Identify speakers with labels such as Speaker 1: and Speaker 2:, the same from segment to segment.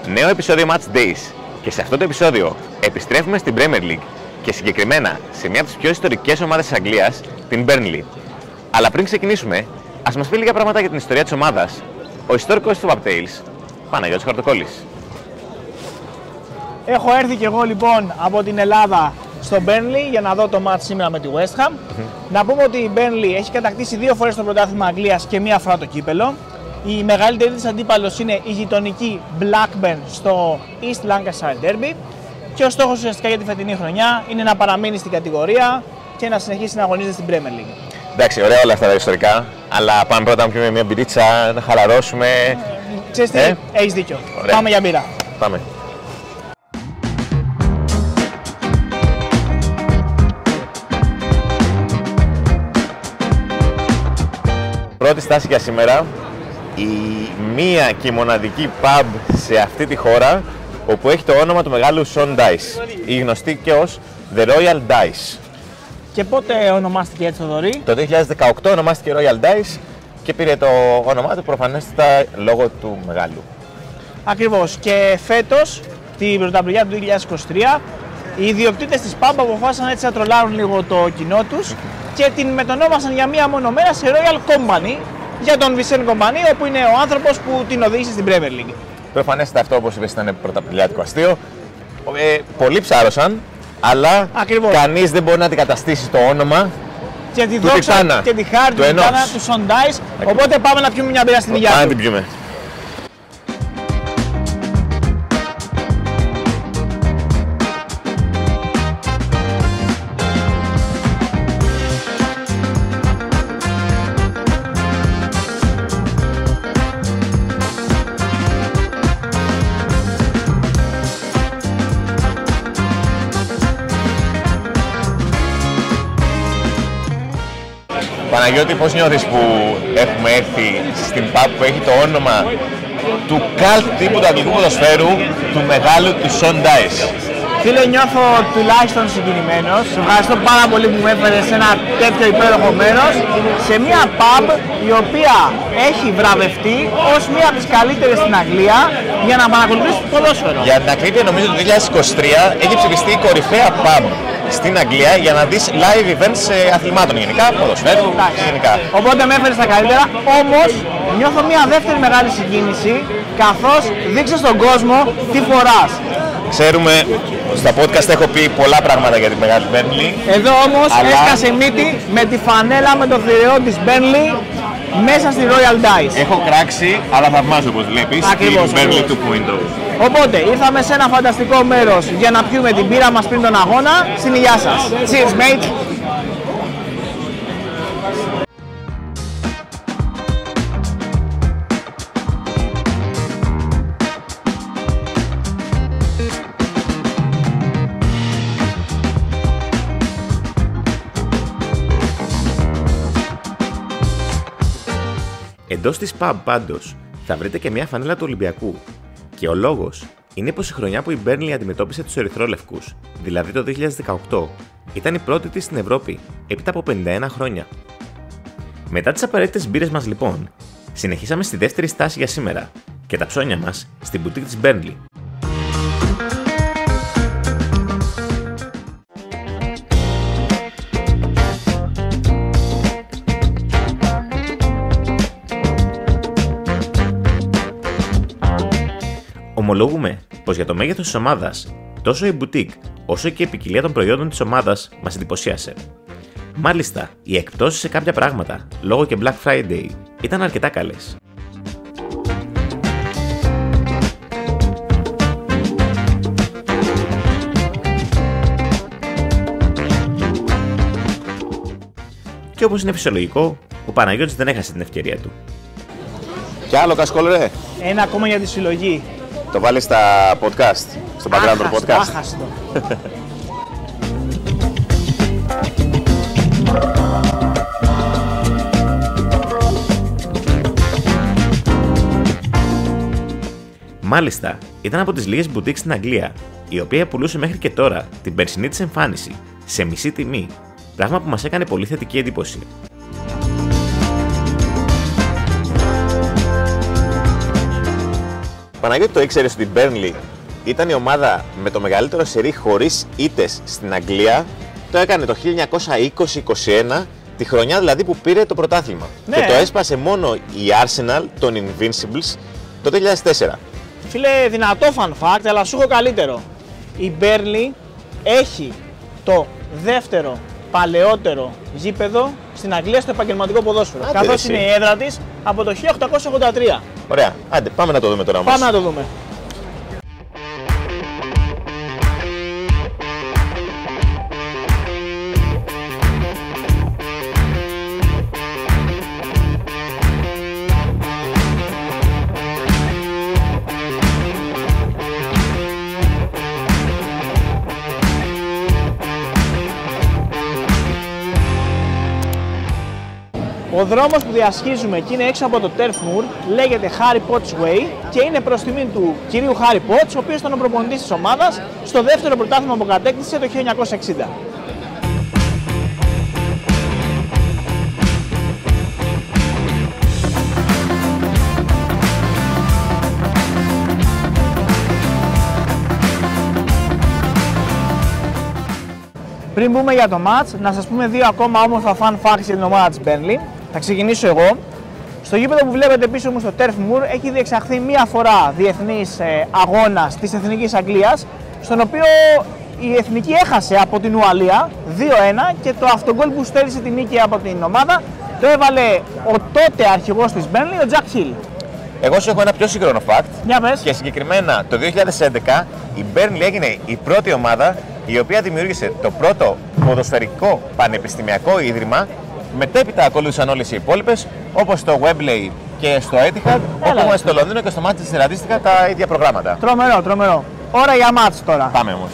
Speaker 1: Νέο επεισόδιο Match Days. Και σε αυτό το επεισόδιο επιστρέφουμε στην Premier League και συγκεκριμένα σε μια από τις πιο ιστορικές ομάδες της Αγγλίας, την Burnley. Αλλά πριν ξεκινήσουμε, ας μας πει λίγα πράγματα για την ιστορία της ομάδας ο ιστορικός του Pub Tales, Παναγιώτης Χαρτοκόλλης.
Speaker 2: Έχω έρθει και εγώ λοιπόν από την Ελλάδα στο Burnley για να δω το match σήμερα με τη West Ham. Να πούμε ότι η Burnley έχει κατακτήσει 2 φορές το πρωτάθλημα Αγγλίας και 1 φορά το κύπελο. Η μεγαλύτερη της αντίπαλος είναι η γειτονική Blackburn στο East Lancashire Derby. Και ο στόχος ουσιαστικά για τη φετινή χρονιά είναι να παραμείνει στην κατηγορία και να συνεχίσει να αγωνίζεται στην Premier League.
Speaker 1: Εντάξει, ωραία όλα αυτά τα ιστορικά, αλλά πάμε πρώτα να πιούμε μια μπυρίτσα, να χαλαρώσουμε.
Speaker 2: Ξέρεις τι, έχεις δίκιο.
Speaker 1: Ωραία.
Speaker 2: Πάμε για μπύρα.
Speaker 1: Πάμε. Πρώτη στάση για σήμερα, η μία και μοναδική pub σε αυτή τη χώρα όπου έχει το όνομα του μεγάλου Sean Dyche, η γνωστή και ως The Royal Dyche.
Speaker 2: Και πότε ονομάστηκε έτσι, Θοδωρή?
Speaker 1: Το 2018 ονομάστηκε Royal Dyche και πήρε το όνομά του προφανέστατα λόγω του μεγάλου.
Speaker 2: Ακριβώς. Και φέτος, την πρωταπληγιά του 2023, οι ιδιοκτήτες της pub αποφάσισαν έτσι να τρολάρουν λίγο το κοινό τους και την μετονόμασαν για μία μόνο μέρα σε Royal Company για τον Vincent Kompany, όπου είναι ο άνθρωπος που την οδήγησε στην Premier League.
Speaker 1: Προφανέστατα αυτό, όπως είπες, ήταν πρωταπληγιάτικο αστείο. Πολλοί ψάρωσαν, αλλά κανείς δεν μπορεί να αντικαταστήσει το όνομα
Speaker 2: και τη
Speaker 1: του
Speaker 2: δόξα
Speaker 1: Τιτάνα,
Speaker 2: και τη χάρη του Τιτάνα του Sean Dyche. Οπότε πάμε να πιούμε μια μπύρα στην υγεία του.
Speaker 1: Πάμε να την πιούμε. Παναγιώτη, πώς νιώθεις που έχουμε έρθει στην pub που έχει το όνομα του cult τύπου του αγγλικού ποδοσφαίρου, του μεγάλου του Sean Dyche?
Speaker 2: Φίλε, νιώθω τουλάχιστον συγκινημένος. Σε ευχαριστώ πάρα πολύ που με έφερες σε ένα τέτοιο υπέροχο μέρος, σε μια pub η οποία έχει βραβευτεί ως μια από τις καλύτερες στην Αγγλία για να παρακολουθήσει το ποδόσφαιρο.
Speaker 1: Για την ακρίβεια, νομίζω το 2023 έχει ψηφιστεί η κορυφαία pub στην Αγγλία για να δεις live events αθλημάτων γενικά, ποδοσφαίρου γενικά.
Speaker 2: Οπότε με έφερες τα καλύτερα, όμως νιώθω μια δεύτερη μεγάλη συγκίνηση, καθώς δείξε στον κόσμο τι φοράς.
Speaker 1: Ξέρουμε, στα podcast έχω πει πολλά πράγματα για τη μεγάλη Burnley.
Speaker 2: Εδώ όμως έσκασε μύτη με τη φανέλα με το θηρεό της Burnley μέσα στη Royal Dyche.
Speaker 1: Έχω κράξει, αλλά θαυμάζω, όπως βλέπεις,
Speaker 2: ακριβώς,
Speaker 1: την Burnley 2.0.
Speaker 2: Οπότε ήρθαμε σε ένα φανταστικό μέρος για να πιούμε την μπύρα μας πριν τον αγώνα. Στην υγεία σας. Cheers, mate!
Speaker 1: Εντός της pub πάντως θα βρείτε και μια φανέλα του Ολυμπιακού. Και ο λόγος είναι πως η χρονιά που η Burnley αντιμετώπισε τους ερυθρόλευκους, δηλαδή το 2018, ήταν η πρώτη της στην Ευρώπη, έπειτα από 51 χρόνια. Μετά τις απαραίτητες μπύρες μας λοιπόν, συνεχίσαμε στη δεύτερη στάση για σήμερα και τα ψώνια μας στην boutique της Burnley. Ομολογούμε πως για το μέγεθος της ομάδας, τόσο η boutique όσο και η ποικιλία των προϊόντων της ομάδας μας εντυπωσίασε. Μάλιστα, οι εκπτώσεις σε κάποια πράγματα, λόγω και Black Friday, ήταν αρκετά καλές. Και όπως είναι φυσιολογικό, ο Παναγιώτης δεν έχασε την ευκαιρία του. Κι άλλο κασκόλ, ρε!
Speaker 2: Ένα ακόμα για τη συλλογή.
Speaker 1: Το βάλεις στα podcast, στο background του podcast.
Speaker 2: Άχαστο.
Speaker 1: Μάλιστα, ήταν από τις λίγες boutiques στην Αγγλία, η οποία πουλούσε μέχρι και τώρα την περσινή της εμφάνιση σε μισή τιμή, πράγμα που μας έκανε πολύ θετική εντύπωση. Παναγιώτη, το ήξερες ότι η Burnley ήταν η ομάδα με το μεγαλύτερο σερί χωρίς ήττες στην Αγγλία? Το έκανε το 1920-21, τη χρονιά δηλαδή που πήρε το πρωτάθλημα.
Speaker 2: Ναι.
Speaker 1: Και το έσπασε μόνο η Arsenal των Invincibles το 2004.
Speaker 2: Φίλε, δυνατό fun fact, αλλά σου έχω καλύτερο. Η Burnley έχει το δεύτερο παλαιότερο γήπεδο στην Αγγλία στο επαγγελματικό ποδόσφαιρο. Καθώς είναι η έδρα της από το 1883.
Speaker 1: Ωραία, άντε πάμε να το δούμε τώρα όμως.
Speaker 2: Πάμε να το δούμε. Ο δρόμος που διασχίζουμε και είναι έξω από το Turf Moor λέγεται Harry Potts Way και είναι προς τιμή του κυρίου Harry Potts, ο οποίος ήταν ο προπονητής της ομάδας στο δεύτερο πρωτάθλημα που κατέκτησε το 1960. Πριν μπούμε για το match, να σας πούμε δύο ακόμα όμορφα fun facts για την ομάδα της Burnley. Θα ξεκινήσω εγώ. Στο γήπεδο που βλέπετε πίσω μου στο Turf Moor έχει διεξαχθεί μία φορά διεθνής αγώνας της Εθνικής Αγγλίας, στον οποίο η Εθνική έχασε από την Ουαλία 2-1 και το αυτογκόλ που στέλνησε την νίκη από την ομάδα το έβαλε ο τότε αρχηγός της Burnley, ο Jack Hill.
Speaker 1: Εγώ σου έχω ένα πιο σύγχρονο fact.
Speaker 2: Για πες.
Speaker 1: Και συγκεκριμένα το 2011 η Burnley έγινε η πρώτη ομάδα η οποία δημιούργησε το πρώτο ποδοσφαιρικό πανεπιστημιακό ίδρυμα. Μετέπειτα ακολούθησαν όλες οι υπόλοιπες, όπως στο Wembley και στο Etihad, όπου στο Λονδίνο και στο Manchester αντίστοιχα τα ίδια προγράμματα.
Speaker 2: Τρομερό, τρομερό. Ώρα για μάτς τώρα.
Speaker 1: Πάμε όμως.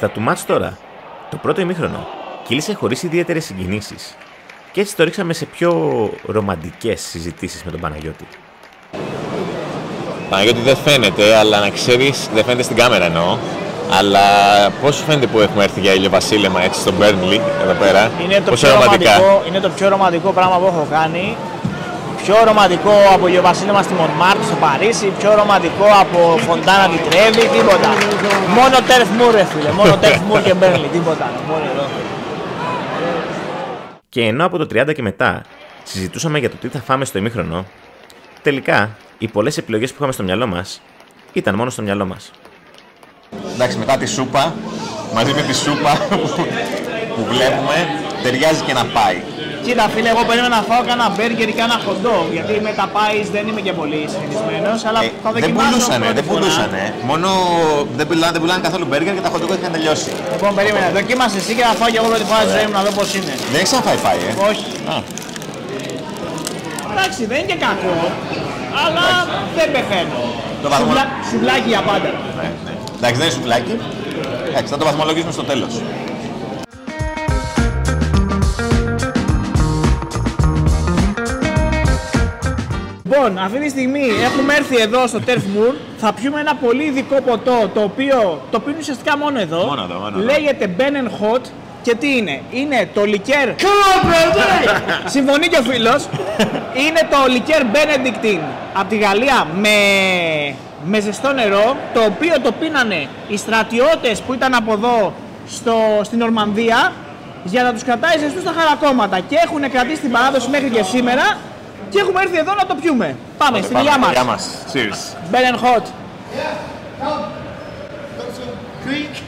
Speaker 1: Στα του μάτς τώρα, το πρώτο ημίχρονο κύλησε χωρίς ιδιαίτερες συγκινήσεις και έτσι το ρίξαμε σε πιο ρομαντικές συζητήσεις με τον Παναγιώτη. Παναγιώτη, δεν φαίνεται, αλλά να ξέρεις, δεν φαίνεται στην κάμερα εννοώ, αλλά πώς σου φαίνεται που έχουμε έρθει για ηλιοβασίλεμα έτσι στο Burnley εδώ πέρα?
Speaker 2: Είναι το πιο ρομαντικό πράγμα που έχω κάνει. Πιο ρομαντικό από ηλιοβασίλεμα στη Μονμάρτ στο Παρίσι, πιο ρομαντικό από Φοντάνα τη Τρέβη, τίποτα. Μόνο Turf Moor, ρε φίλε, μόνο Turf Moor και Burnley, τίποτα. Μόνο εδώ.
Speaker 1: Και ενώ από το 30 και μετά συζητούσαμε για το τι θα φάμε στο ημίχρονο, τελικά οι πολλές επιλογές που είχαμε στο μυαλό μας ήταν μόνο στο μυαλό μας. Εντάξει, μετά τη σούπα, μαζί με τη σούπα που βλέπουμε, ταιριάζει και να πάει.
Speaker 2: Κοίτα φίλε, εγώ περίμενα να φάω κάνα μπέργκερ ή κάνα hot dog, γιατί με τα πάεις δεν είμαι και πολύ συνηθισμένος, αλλά θα δοκιμάσω.
Speaker 1: Δεν πουλούσανε. Μόνο δεν πουλάνε καθόλου μπέργκερ και τα hot dog είχαν τελειώσει.
Speaker 2: Λοιπόν, περίμενα, δοκίμασε εσύ και θα φάω και εγώ πρώτη φορά τη ζωή μου να δω πώς είναι.
Speaker 1: Δεν έχεις ξαναφάει,
Speaker 2: Όχι. Εντάξει, δεν είναι και κακό, αλλά δεν πεθαίνω. Σουβλάκι για πάντα.
Speaker 1: Εντάξει, δεν είναι σουβλάκι. Εντάξει, θα το βαθμολογήσουμε στο τέλος.
Speaker 2: Λοιπόν, αυτή τη στιγμή έχουμε έρθει εδώ στο Turf Moor. Θα πιούμε ένα πολύ ειδικό ποτό, το οποίο το πίνουν ουσιαστικά μόνο εδώ.
Speaker 1: Μόνο εδώ.
Speaker 2: Λέγεται Ben Hot. Και τι είναι? Είναι το λικέρ. Συμφωνεί και ο φίλος. Είναι το λικέρ Benedictine από τη Γαλλία με ζεστό νερό, το οποίο το πίνανε οι στρατιώτες που ήταν από εδώ στην Ορμανδία για να τους κρατάει ζεστούς στα χαρακόμματα. Και έχουν κρατήσει την παράδοση μέχρι και σήμερα. Και έχουμε έρθει εδώ να το πιούμε. Πάμε στην υγειά μας.
Speaker 1: Cheers.
Speaker 2: Ben Hot.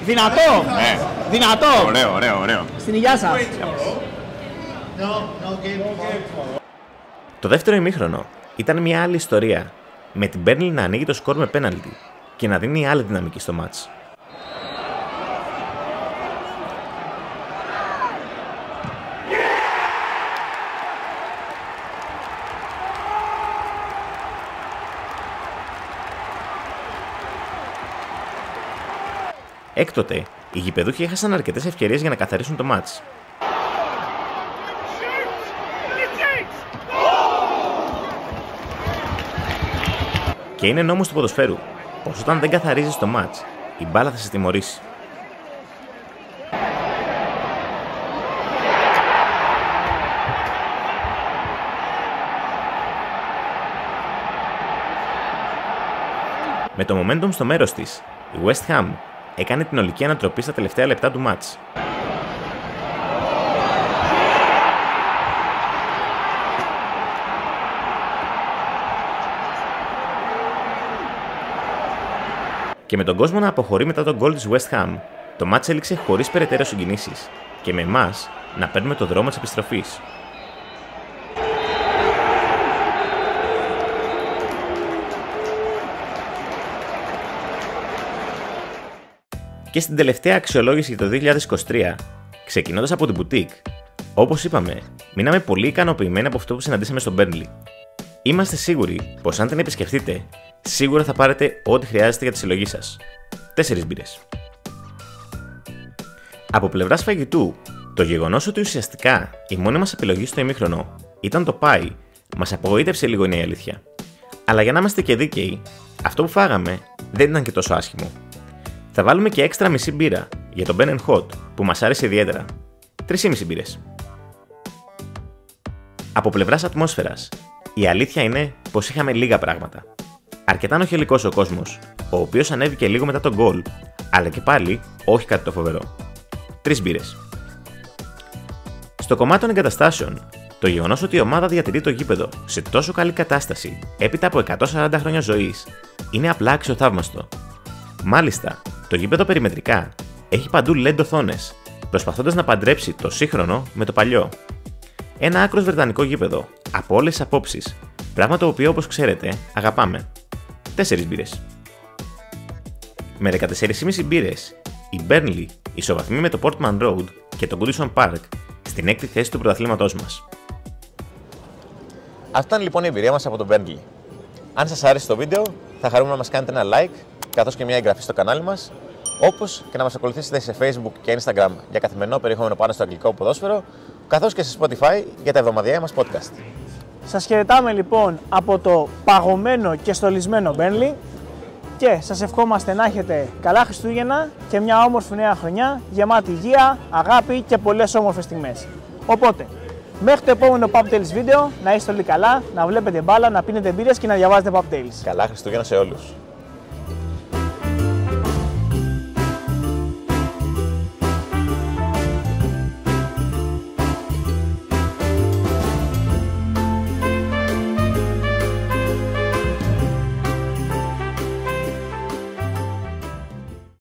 Speaker 2: Δυνατό.
Speaker 1: Ναι.
Speaker 2: Δυνατό.
Speaker 1: Ωραίο.
Speaker 2: Στην υγειά σας.
Speaker 1: Το δεύτερο ημίχρονο ήταν μια άλλη ιστορία, με την Burnley να ανοίγει το σκορ με πέναλτι και να δίνει άλλη δυναμική στο μάτς. Έκτοτε, οι γηπεδούχοι έχασαν αρκετές ευκαιρίες για να καθαρίσουν το μάτς. Και είναι νόμος του ποδοσφαίρου πως όταν δεν καθαρίζεις το μάτς, η μπάλα θα σε τιμωρήσει. Με το momentum στο μέρος της, η West Ham έκανε την ολική ανατροπή στα τελευταία λεπτά του μάτς. Και με τον κόσμο να αποχωρεί μετά τον γκολ της West Ham, το μάτς έληξε χωρίς περαιτέρω συγκινήσεις και με εμάς να παίρνουμε το δρόμο της επιστροφής. Και στην τελευταία αξιολόγηση για το 2023, ξεκινώντας από την boutique, όπως είπαμε, μείναμε πολύ ικανοποιημένοι από αυτό που συναντήσαμε στο Burnley. Είμαστε σίγουροι πως αν την επισκεφτείτε, σίγουρα θα πάρετε ό,τι χρειάζεται για τη συλλογή σας. 4 μπύρες. Από πλευράς φαγητού, το γεγονός ότι ουσιαστικά η μόνη μας επιλογή στο ημίχρονο ήταν το πάι, μας απογοήτευσε λίγο, είναι η αλήθεια. Αλλά για να είμαστε και δίκαιοι, αυτό που φάγαμε δεν ήταν και τόσο άσχημο. Θα βάλουμε και έξτρα μισή μπύρα για τον Ben & Hot που μας άρεσε ιδιαίτερα. 3,5 μπύρες. Από πλευράς ατμόσφαιρας, η αλήθεια είναι πως είχαμε λίγα πράγματα. Αρκετά νοχελικός ο κόσμος, ο οποίος ανέβηκε λίγο μετά τον γκολ, αλλά και πάλι όχι κάτι το φοβερό. 3 μπύρες. Στο κομμάτι των εγκαταστάσεων, το γεγονός ότι η ομάδα διατηρεί το γήπεδο σε τόσο καλή κατάσταση έπειτα από 140 χρόνια ζωής είναι απλά αξιοθαύμαστο. Μάλιστα, το γήπεδο περιμετρικά έχει παντού LED οθόνες, προσπαθώντας να παντρέψει το σύγχρονο με το παλιό. Ένα άκρος βρετανικό γήπεδο από όλες τις απόψεις, πράγμα το οποίο, όπως ξέρετε, αγαπάμε. 4 μπύρες. Με 14,5 μπύρες, η Burnley ισοβαθμεί με το Portman Road και το Goodison Park στην 6η θέση του πρωταθλήματός μας. Αυτή ήταν λοιπόν η εμπειρία μας από το Burnley. Αν σας άρεσε το βίντεο, θα χαρούμε να μας κάνετε ένα like, καθώς και μια εγγραφή στο κανάλι μας, όπως και να μας ακολουθήσετε σε Facebook και Instagram για καθημερινό περιεχόμενο πάνω στο αγγλικό ποδόσφαιρο, καθώς και σε Spotify για τα εβδομαδιαία μας podcast.
Speaker 2: Σας χαιρετάμε λοιπόν από το παγωμένο και στολισμένο Burnley και σας ευχόμαστε να έχετε καλά Χριστούγεννα και μια όμορφη νέα χρονιά γεμάτη υγεία, αγάπη και πολλές όμορφες στιγμές. Οπότε, μέχρι το επόμενο Pub Tales βίντεο, να είστε όλοι καλά, να βλέπετε μπάλα, να πίνετε μπύρες και να διαβάζετε Pub Tales.
Speaker 1: Καλά Χριστούγεννα σε όλους.